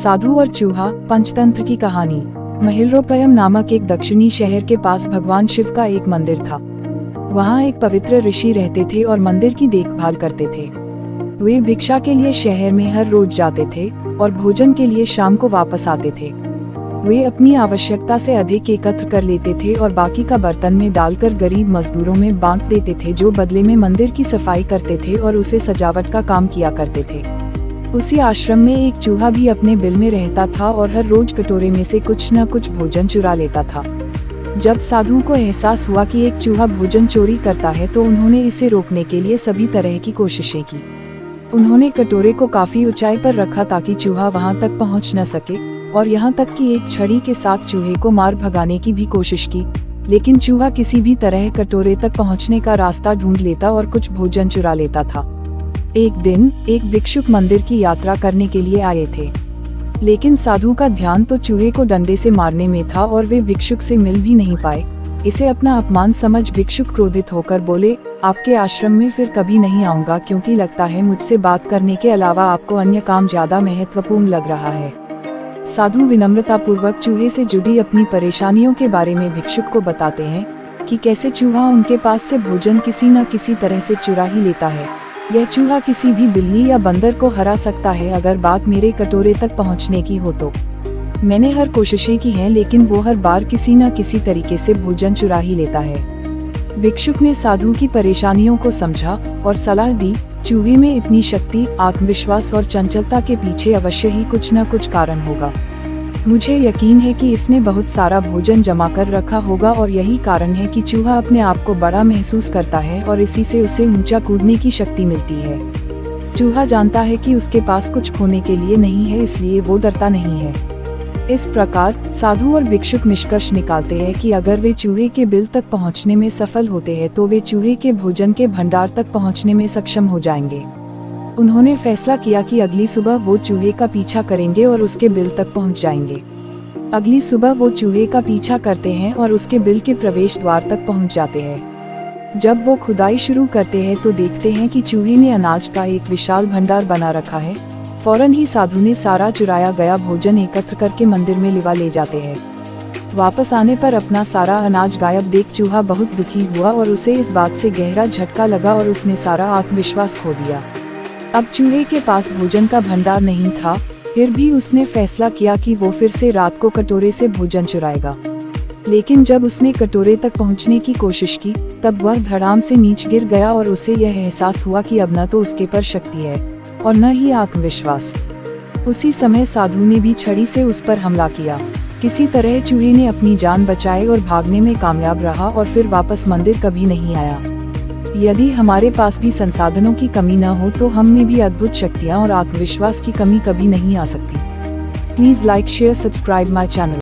साधु और चूहा, पंचतंत्र की कहानी। महिलरोपयम नामक एक दक्षिणी शहर के पास भगवान शिव का एक मंदिर था। वहाँ एक पवित्र ऋषि रहते थे और मंदिर की देखभाल करते थे। वे भिक्षा के लिए शहर में हर रोज जाते थे और भोजन के लिए शाम को वापस आते थे। वे अपनी आवश्यकता से अधिक एकत्र कर लेते थे और बाकी का बर्तन में डालकर गरीब मजदूरों में बांट देते थे, जो बदले में मंदिर की सफाई करते थे और उसे सजावट का काम किया करते थे। उसी आश्रम में एक चूहा भी अपने बिल में रहता था और हर रोज कटोरे में से कुछ न कुछ भोजन चुरा लेता था। जब साधु को एहसास हुआ कि एक चूहा भोजन चोरी करता है तो उन्होंने इसे रोकने के लिए सभी तरह की कोशिशें की। उन्होंने कटोरे को काफी ऊंचाई पर रखा ताकि चूहा वहां तक पहुंच न सके, और यहाँ तक कि एक छड़ी के साथ चूहे को मार भगाने की भी कोशिश की, लेकिन चूहा किसी भी तरह कटोरे तक पहुँचने का रास्ता ढूंढ लेता और कुछ भोजन चुरा लेता था। एक दिन एक भिक्षुक मंदिर की यात्रा करने के लिए आए थे, लेकिन साधु का ध्यान तो चूहे को डंडे से मारने में था और वे भिक्षुक से मिल भी नहीं पाए। इसे अपना अपमान समझ भिक्षुक क्रोधित होकर बोले, आपके आश्रम में फिर कभी नहीं आऊंगा, क्योंकि लगता है मुझसे बात करने के अलावा आपको अन्य काम ज्यादा महत्वपूर्ण लग रहा है। साधु विनम्रतापूर्वक चूहे से जुड़ी अपनी परेशानियों के बारे में भिक्षुक को बताते हैं कि कैसे चूहा उनके पास से भोजन किसी न किसी तरह से चुरा ही लेता है। यह चूहा किसी भी बिल्ली या बंदर को हरा सकता है अगर बात मेरे कटोरे तक पहुंचने की हो तो। मैंने हर कोशिशें की हैं, लेकिन वो हर बार किसी न किसी तरीके से भोजन चुरा ही लेता है। भिक्षुक ने साधु की परेशानियों को समझा और सलाह दी, चूहे में इतनी शक्ति, आत्मविश्वास और चंचलता के पीछे अवश्य ही कुछ न कुछ कारण होगा। मुझे यकीन है कि इसने बहुत सारा भोजन जमा कर रखा होगा और यही कारण है कि चूहा अपने आप को बड़ा महसूस करता है और इसी से उसे ऊंचा कूदने की शक्ति मिलती है। चूहा जानता है कि उसके पास कुछ खोने के लिए नहीं है, इसलिए वो डरता नहीं है। इस प्रकार साधु और भिक्षुक निष्कर्ष निकालते हैं कि अगर वे चूहे के बिल तक पहुंचने में सफल होते हैं तो वे चूहे के भोजन के भंडार तक पहुंचने में सक्षम हो जाएंगे। उन्होंने फैसला किया कि अगली सुबह वो चूहे का पीछा करेंगे और उसके बिल तक पहुंच जाएंगे। अगली सुबह वो चूहे का पीछा करते हैं और उसके बिल के प्रवेश द्वार तक पहुंच जाते हैं। जब वो खुदाई शुरू करते हैं तो देखते हैं कि चूहे ने अनाज का एक विशाल भंडार बना रखा है। फौरन ही साधु ने सारा चुराया गया भोजन एकत्र करके मंदिर में लिवा ले जाते हैं। वापस आने पर अपना सारा अनाज गायब देख चूहा बहुत दुखी हुआ और उसे इस बात से गहरा झटका लगा और उसने सारा आत्मविश्वास खो दिया। अब चूहे के पास भोजन का भंडार नहीं था, फिर भी उसने फैसला किया कि वो फिर से रात को कटोरे से भोजन चुराएगा। लेकिन जब उसने कटोरे तक पहुंचने की कोशिश की तब वह धड़ाम से नीचे गिर गया और उसे यह एहसास हुआ कि अब न तो उसके पर शक्ति है और न ही आत्मविश्वास। उसी समय साधु ने भी छड़ी से उस पर हमला किया। किसी तरह चूहे ने अपनी जान बचाई और भागने में कामयाब रहा और फिर वापस मंदिर कभी नहीं आया। यदि हमारे पास भी संसाधनों की कमी न हो तो हम में भी अद्भुत शक्तियाँ और आत्मविश्वास की कमी कभी नहीं आ सकती। Please like, share, subscribe my channel.